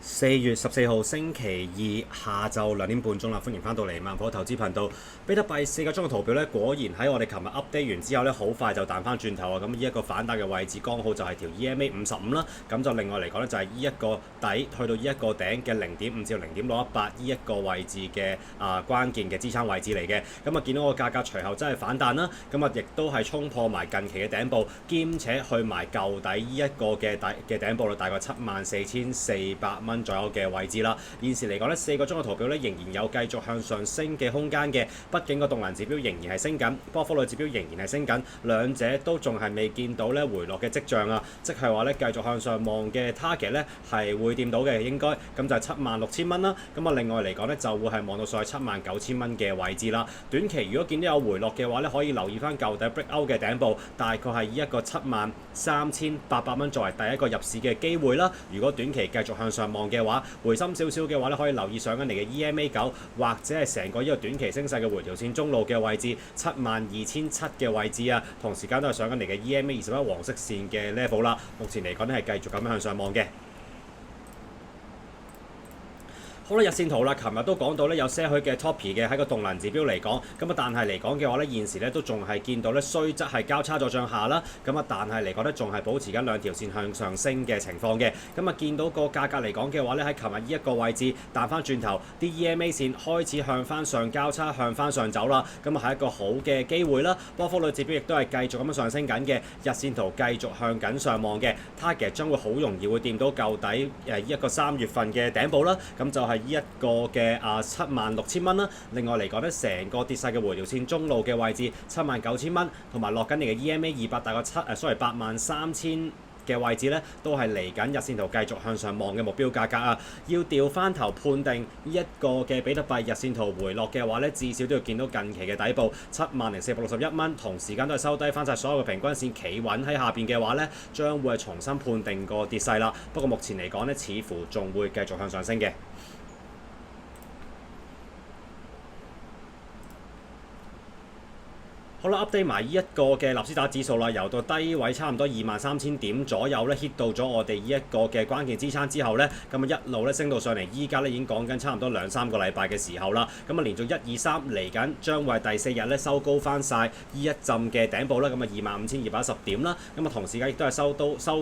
4月14號星期二下晝2點半啦，歡迎翻到嚟萬科投資頻道。比特幣4個鐘嘅圖表咧，果然喺我哋琴日 update 完之後咧，好快就彈翻轉頭啊！咁呢一個反彈嘅位置，剛好就係條 EMA 55啦。咁就另外嚟講咧，就係呢一個底去到呢一個頂嘅0.5至0.618呢一個位置嘅關鍵嘅支撐位置嚟嘅。咁見到個價格隨後真係反彈啦，咁亦都係衝破埋近期嘅頂部，兼且去埋舊底呢一個嘅頂部啦，大概74,400蚊左右嘅位置啦。現時嚟講咧，4個鐘嘅圖表咧仍然有繼續向上升嘅空間嘅。畢竟個動能指標仍然係升緊，波幅率指標仍然係升緊，兩者都仲係未見到咧回落嘅跡象啊！即係話咧繼續向上望嘅 target 咧係會掂到嘅，應該咁就係76,000蚊啦。咁另外嚟講咧就會係望到上去79,000蚊嘅位置啦。短期如果見到有回落嘅話咧，可以留意翻舊底 break out 嘅頂部，大概係以一個73,800蚊作為第一個入市嘅機會啦。如果短期繼續向上望嘅話，回深少少嘅話咧，可以留意上緊嚟嘅 EMA9，或者係成個呢個短期升勢嘅回調線中路嘅位置72,700嘅位置啊，同時間都係上緊嚟嘅 EMA21黃色線嘅 level 啦。目前嚟講咧係繼續咁樣向上望嘅。好啦，日線圖啦，琴日都講到咧有些許嘅 toppy 嘅喺個動能指標嚟講，但係嚟講嘅話咧，現時咧都仲係見到咧雖則係交叉咗向下啦，但係嚟講咧仲係保持緊兩條線向上升嘅情況嘅。見到個價格嚟講嘅話咧，喺琴日呢一個位置彈翻轉頭，啲 EMA 線開始向翻上交叉，向翻上走啦，係一個好嘅機會啦。波幅率指標亦都係繼續咁樣上升緊嘅，日線圖繼續向緊上望嘅 target 將會好容易會掂到舊底呢一個3月份嘅頂部啦，咁就係呢一個嘅76,000蚊啦。另外嚟講咧，成個跌勢嘅回調線中路嘅位置79,000蚊，同埋落緊嚟嘅 EMA200大概83,000嘅位置咧，都係嚟緊日線圖繼續向上望嘅目標價格啊！要調翻頭判定呢一個嘅比特幣日線圖回落嘅話咧，至少都要見到近期嘅底部70,461蚊，同時間都係收低翻晒所有嘅平均線，企穩喺下邊嘅話咧，將會係重新判定個跌勢啦。不過目前嚟講咧，似乎仲會繼續向上升嘅。好啦 ，update 埋呢一個嘅納斯達指數啦，由到低位差唔多23,000點左右咧 hit 到咗我哋呢一個嘅關鍵支撐之後咧，一路咧升到上嚟，依家咧已經講緊差唔多2-3個禮拜嘅時候啦。連續1、2、3嚟緊，將會係第4日咧收高翻晒呢一陣嘅頂部啦。25,210點啦。同時間亦都係收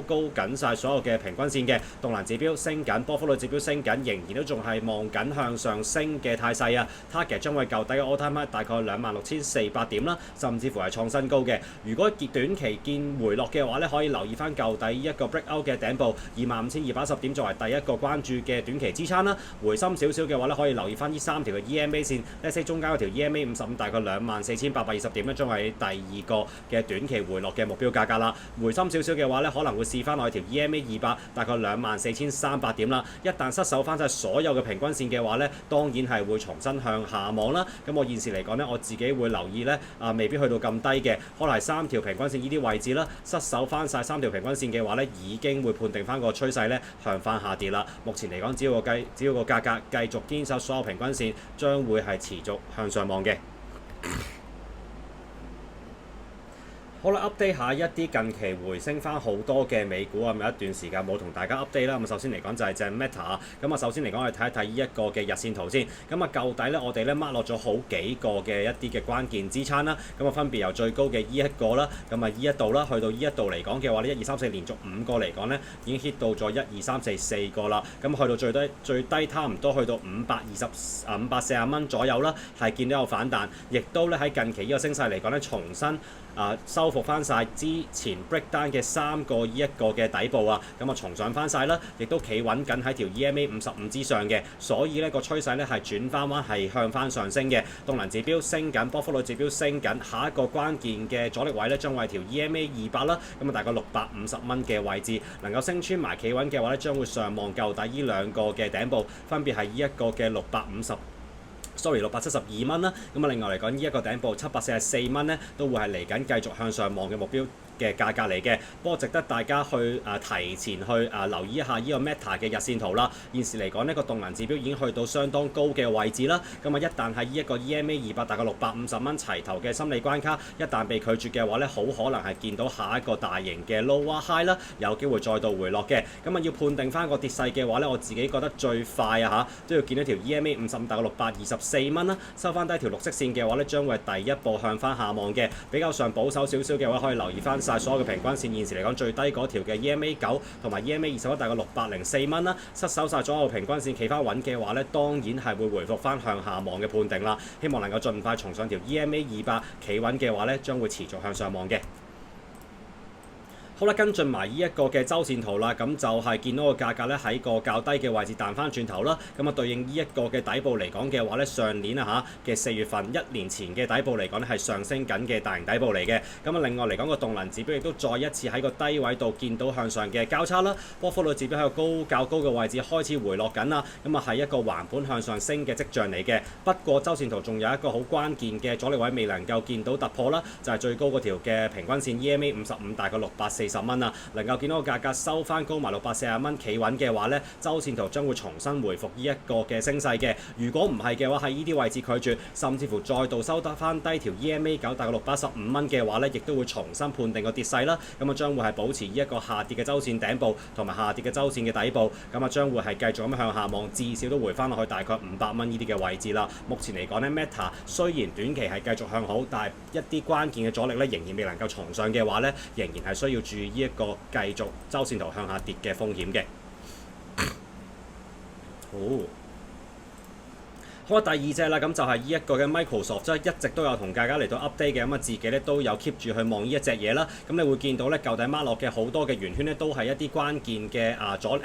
高緊晒所有嘅平均線嘅動能指標升緊，波幅率指標升緊，仍然都仲係望緊向上升嘅態勢啊。target 將會舊底嘅 all time high 大概26,400點啦。甚至乎係創新高嘅。如果短期見回落嘅話咧，可以留意翻舊底一個 break out 嘅頂部25,210點作為第一個關注嘅短期支撐啦。回深少少嘅話咧，可以留意翻呢3條嘅 EMA 線，呢四中間嗰條 EMA 55大概24,820點咧，將係第二個嘅短期回落嘅目標價格啦。回深少少嘅話咧，可能會試翻落去條 EMA 200大概24,300點啦。一旦失守翻晒所有嘅平均線嘅話咧，當然係會重新向下望啦。我現時嚟講咧，我自己會留意咧未必去到咁低嘅，可能係3條平均線呢啲位置啦，失守翻晒3條平均線嘅話咧，已經會判定翻個趨勢咧向翻下跌啦。目前嚟講，只要個價格繼續堅守所有平均線，將會係持續向上望嘅。好啦 ，update 下一啲近期回升翻好多嘅美股啊，有一段時間冇同大家 update 啦。首先嚟講就係隻 Meta 啊。首先嚟講，我哋睇一睇呢一個嘅日線圖先。舊底咧，我哋咧 mark 落咗好幾個嘅一啲嘅關鍵支撐啦。分別由最高嘅呢一個啦，呢一度啦，去到呢一度嚟講嘅話咧，1、2、3、4連續5個嚟講咧，已經 hit 到咗1、2、3、4 4個啦。去到最低差唔多去到540蚊左右啦，係見到有反彈，亦都咧喺近期呢個升勢嚟講咧，重新收復翻晒之前 breakdown 嘅3個呢一個嘅底部啊，重上翻晒啦，亦都企穩緊喺條 EMA 55之上嘅，所以呢個趨勢咧係轉翻彎係向翻上升嘅，動能指標升緊，波幅率指標升緊，下一個關鍵嘅阻力位咧將會係條 EMA 200啦，大概650蚊嘅位置，能夠升穿埋企穩嘅話咧，將會上望舊底呢兩個嘅頂部，分別係呢一個嘅672蚊啦。另外嚟講，呢一個頂部744蚊咧，都會係嚟緊繼續向上望嘅目標嘅價格嚟嘅。不過值得大家去提前去留意一下呢個 Meta 嘅日線圖啦。現時嚟講呢個動能指標已經去到相當高嘅位置啦。咁一旦喺呢一個 EMA200 大概650蚊齊頭嘅心理關卡一旦被拒絕嘅話呢，好可能係見到下一個大型嘅 lower high 啦，有機會再度回落嘅。要判定翻個跌勢嘅話呢，我自己覺得最快都要見到條 EMA55大概624蚊啦，收翻低條綠色線嘅話呢，將會係第一步向翻下望嘅。比較上保守少少嘅話，可以留意翻晒所有嘅平均線。現時嚟講最低嗰條嘅 EMA9同埋 EMA21大概604蚊啦，失守晒所有平均線，企翻穩嘅話呢，當然係會回復翻向下望嘅判定啦。希望能夠盡快重上條 EMA200，企穩嘅話呢，將會持續向上望嘅。好啦，跟進埋呢一個嘅周線圖啦，咁就係見到個價格咧喺個較低嘅位置彈翻轉頭啦，對應呢一個嘅底部嚟講嘅話咧，上年嘅4月份1年前嘅底部嚟講咧係上升緊嘅大型底部嚟嘅。另外嚟講個動能指標亦都再一次喺個低位度見到向上嘅交叉啦，波幅率指標喺個較高嘅位置開始回落緊啦，係一個橫盤向上升嘅跡象嚟嘅。不過周線圖仲有一個好關鍵嘅阻力位未能夠見到突破啦，就係最高嗰條嘅平均線 EMA55大概640蚊啊，能夠見到個價格收翻高埋640蚊企穩嘅話呢，周線圖將會重新回復呢一個嘅升勢嘅。如果唔係嘅話，喺呢啲位置拒絕，甚至乎再度收得翻低條 EMA9大概615蚊嘅話呢，亦都會重新判定個跌勢啦。將會係保持呢一個下跌嘅周線頂部同埋下跌嘅周線嘅底部，將會係繼續咁向下望，至少都回翻落去大概500蚊呢啲嘅位置啦。目前嚟講呢 Meta 雖然短期係繼續向好，但係一啲關鍵嘅阻力呢，仍然未能夠重上嘅話呢，仍然係需要注意呢一個繼續周線圖向下跌嘅風險嘅。好啊，第二隻啦，咁就係呢一個嘅 Microsoft， 即係一直都有同大家嚟到 update 嘅，自己咧都有 keep 住去望呢一隻嘢啦。你會見到咧舊底孖落嘅好多嘅圓圈咧，都係一啲關鍵嘅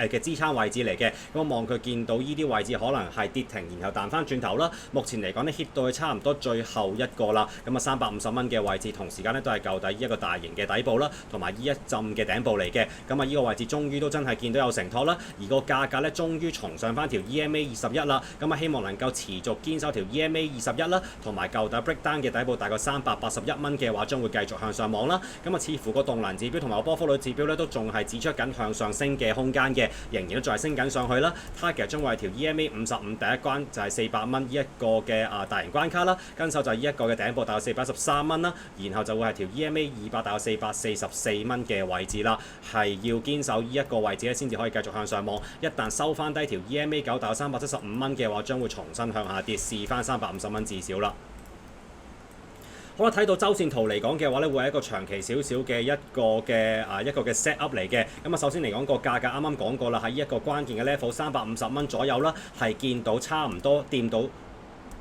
嘅支撐位置嚟嘅。望佢見到呢啲位置可能係跌停，然後彈翻轉頭啦。目前嚟講咧 hit 到去差唔多最後一個啦。350蚊嘅位置，同時間咧都係舊底一個大型嘅底部啦，同埋呢一浸嘅頂部嚟嘅。呢個位置終於都真係見到有承托啦，而個價格咧終於重上翻條 EMA21啦。希望能夠持續堅守條 EMA21啦，同埋舊底 breakdown 嘅底部大概381蚊嘅話，將會繼續向上望啦。似乎個動能指標同埋個波幅率指標咧，都仲係指出緊向上升嘅空間嘅，仍然都仲係升緊上去啦。target 將會係條 EMA55第一關就係400蚊呢一個嘅大型關卡啦，跟手就係呢一個嘅頂部大概413蚊啦，然後就會係條 EMA200大概444蚊嘅位置啦，係要堅守呢一個位置咧，先至可以繼續向上望。一旦收翻低條 EMA9大概375蚊嘅話，將會重新向下跌，試翻350蚊至少啦。好啦，睇到周線圖嚟講嘅話咧，會係一個長期少少嘅一個嘅 set up 嚟嘅。首先嚟講個價格啱啱講過啦，喺呢一個關鍵嘅 level 350蚊左右啦，係見到差唔多掂到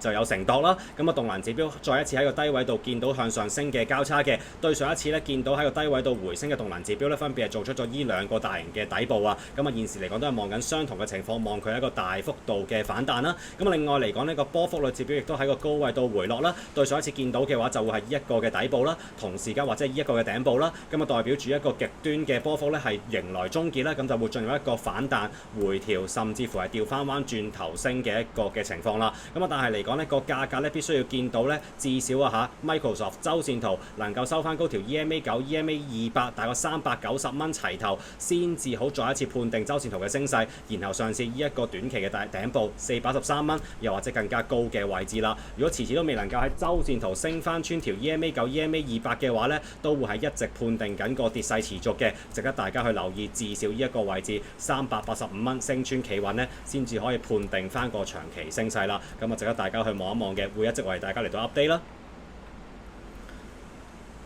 就有承托啦。動能指標再一次喺個低位度見到向上升嘅交叉嘅，對上一次咧見到喺個低位度回升嘅動能指標咧，分別係做出咗呢兩個大型嘅底部啊。現時嚟講都係望緊相同嘅情況，望佢一個大幅度嘅反彈啦。另外嚟講呢個波幅率指標亦都喺個高位度回落啦。對上一次見到嘅話就會係一個嘅底部啦，同時間或者係一個嘅頂部啦。代表住一個極端嘅波幅咧係迎來終結啦，就會進入一個反彈回調，甚至乎係調翻彎轉頭升嘅一個嘅情況啦。但係嚟講呢個價格咧必須要見到咧至少Microsoft 周線圖能夠收翻高條 EMA9、EMA200大概390蚊齊頭，先至好再一次判定周線圖嘅升勢，然後上試呢一個短期嘅頂部413蚊，又或者更加高嘅位置啦。如果遲遲都未能夠喺周線圖升翻穿條 EMA9、EMA200嘅話咧，都會係一直判定緊個跌勢持續嘅，值得大家去留意。至少呢一個位置385蚊升穿企穩咧，先至可以判定翻個長期升勢啦。值得大家去望一望嘅，會一直為大家嚟到 update 啦。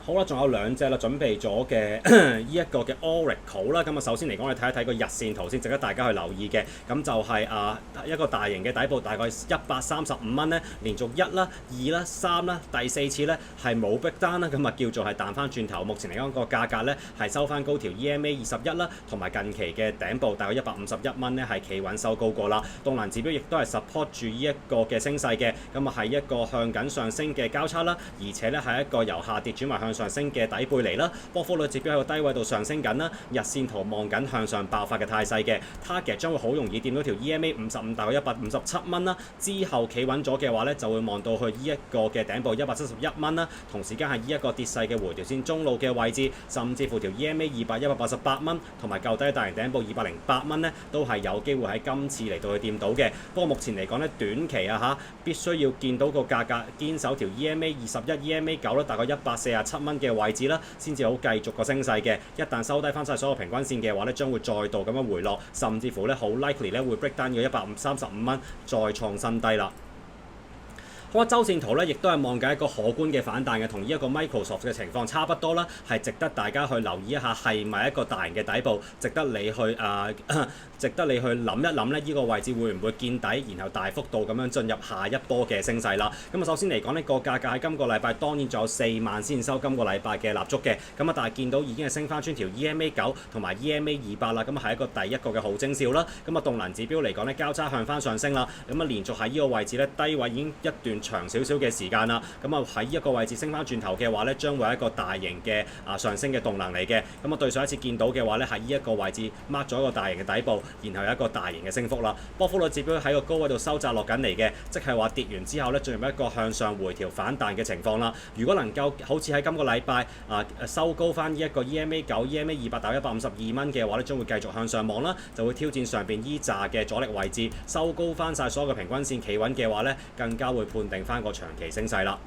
好啦，仲有兩隻啦，準備咗嘅呢一個嘅 Oracle 啦。首先嚟講，我哋睇一睇個日線圖先，值得大家去留意嘅。就係一個大型嘅底部，大概135蚊咧，連續1啦、2啦、3啦，第4次咧係冇逼單啦，叫做係彈翻轉頭。目前嚟講個價格咧係收翻高條 EMA21啦，同埋近期嘅頂部大概151蚊咧係企穩收高過啦。動能指標亦都係 support 住呢一個嘅升勢嘅，係一個向緊上升嘅交叉啦，而且咧係一個由下跌轉為向上升嘅底背離啦，波幅率指標喺個低位度上升緊啦，日線圖望緊向上爆發嘅態勢嘅 target 將會好容易掂到條 EMA 55大概157蚊啦，之後企穩咗嘅話咧就會望到去呢一個嘅頂部171蚊啦，同時間係呢一個跌勢嘅回調線中路嘅位置，甚至乎條 EMA 188蚊同埋舊低大型頂部208蚊咧，都係有機會喺今次嚟到去掂到嘅。不過目前嚟講咧，短期必須要見到個價格堅守條 EMA 21、EMA 9啦，大概147蚊嘅位置啦，先至好繼續個升勢嘅。一旦收低翻晒所有平均線嘅話咧，將會再度咁樣回落，甚至乎咧好 likely 咧會 break down 到135蚊，再創新低啦。好啊，周線圖咧，亦都係望緊一個可觀嘅反彈嘅，同呢一個 Microsoft 嘅情況差不多啦，係值得大家去留意一下，係咪一個大型嘅底部，值得你去值得你去諗一諗咧，呢個位置會唔會見底，然後大幅度咁樣進入下一波嘅升勢啦。咁啊，首先嚟講呢個價格喺今個禮拜當然仲有4萬先收今個禮拜嘅蠟燭嘅，咁啊，但係見到已經係升翻穿條 EMA 9同埋 EMA 200啦，咁係一個第一個嘅好徵兆啦。咁啊，動能指標嚟講呢，交叉向翻上升啦，咁啊，連續喺呢個位置呢，低位已經一段長少少嘅時間啦，咁啊喺呢一個位置升翻轉頭嘅話呢，將會係一個大型嘅上升嘅動能嚟嘅。咁啊，對上一次見到嘅話呢，喺呢一個位置 mark 咗一個大型嘅底部，然後有一個大型嘅升幅啦。波幅率指標喺個高位度收窄落緊嚟嘅，即係話跌完之後呢，進入一個向上回調反彈嘅情況啦。如果能夠好似喺今個禮拜收高翻呢一個 EMA 9、EMA 200大152蚊嘅話呢，將會繼續向上望啦，就會挑戰上邊依紮嘅阻力位置，收高翻晒所有嘅平均線企穩嘅話呢，更加會判定翻個長期升勢啦。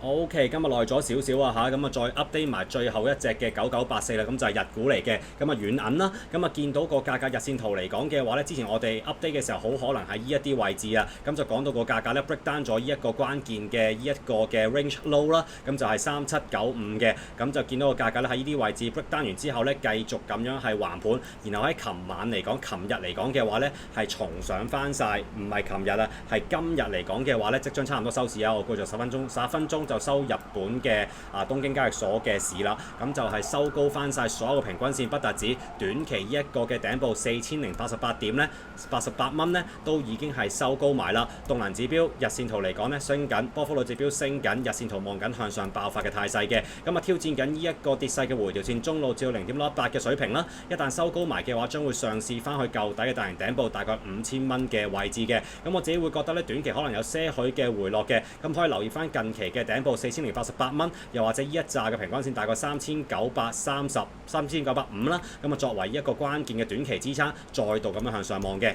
OK， 今日耐咗少少啊嚇，咁啊再 update 埋最後一隻嘅9984啦，咁就係日股嚟嘅，咁啊軟銀啦，咁啊見到個價格日線圖嚟講嘅話咧，之前我哋 update 嘅時候好可能喺呢一啲位置啊，咁就講到個價格咧 break down 咗呢一個關鍵嘅呢一個嘅 range low 啦，咁就係3795嘅，咁就見到個價格咧喺呢啲位置 break down 完之後咧，繼續咁樣係橫盤，然後喺琴晚嚟講，琴日嚟講嘅話咧係重上翻晒，唔係琴日啊，係今日嚟講嘅話咧，即將差唔多收市啊，我估咗11分鐘就收日本嘅東京交易所嘅市啦，咁就係收高翻晒所有嘅平均線，不特止短期呢一個嘅頂部4088點咧，88蚊咧都已經係收高埋啦。動能指標日線圖嚟講咧升緊，波幅率指標升緊，日線圖望緊向上爆發嘅態勢嘅，咁啊挑戰緊呢一個跌勢嘅回調線中路至到0.68嘅水平啦。一旦收高埋嘅話，將會上試翻去舊底嘅大型頂部大概5000蚊嘅位置嘅。咁我自己會覺得咧短期可能有些許嘅回落嘅，咁可以留意翻近期嘅頂部4088蚊，又或者呢一紮嘅平均線大概3930、3950啦，咁啊作為一個關鍵嘅短期支撐，再度咁樣向上望嘅。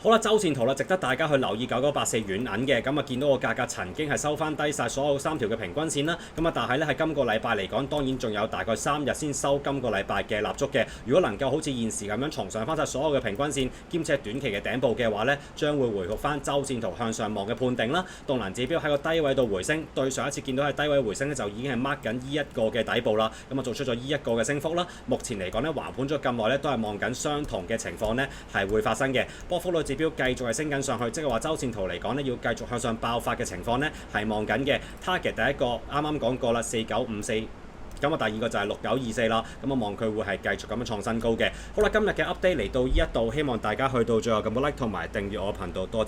好啦，周線圖啦，值得大家去留意9984軟銀嘅，咁啊見到個價格曾經係收翻低晒所有3條嘅平均線啦，咁啊但係咧喺今個禮拜嚟講，當然仲有大概3日先收今個禮拜嘅蠟燭嘅。如果能夠好似現時咁樣重上翻晒所有嘅平均線，兼且短期嘅頂部嘅話咧，將會回復翻周線圖向上望嘅判定啦。動能指標喺個低位度回升，對上一次見到喺低位回升咧，就已經係 mark 緊呢一個嘅底部啦，咁啊做出咗呢一個嘅升幅啦。目前嚟講咧，橫盤咗咁耐咧，都係望緊相同嘅情況咧係會發生嘅。波幅率指標繼續係升緊上去，即係話周線圖嚟講咧，要繼續向上爆發嘅情況咧係望緊嘅。target 第一個啱啱講過啦，4954。咁啊，第二個就係6924啦，咁啊望佢會係繼續咁樣創新高嘅。好啦，今日嘅 update 嚟到呢一度，希望大家去到最後撳個 like 同埋訂閱我嘅頻道，多謝。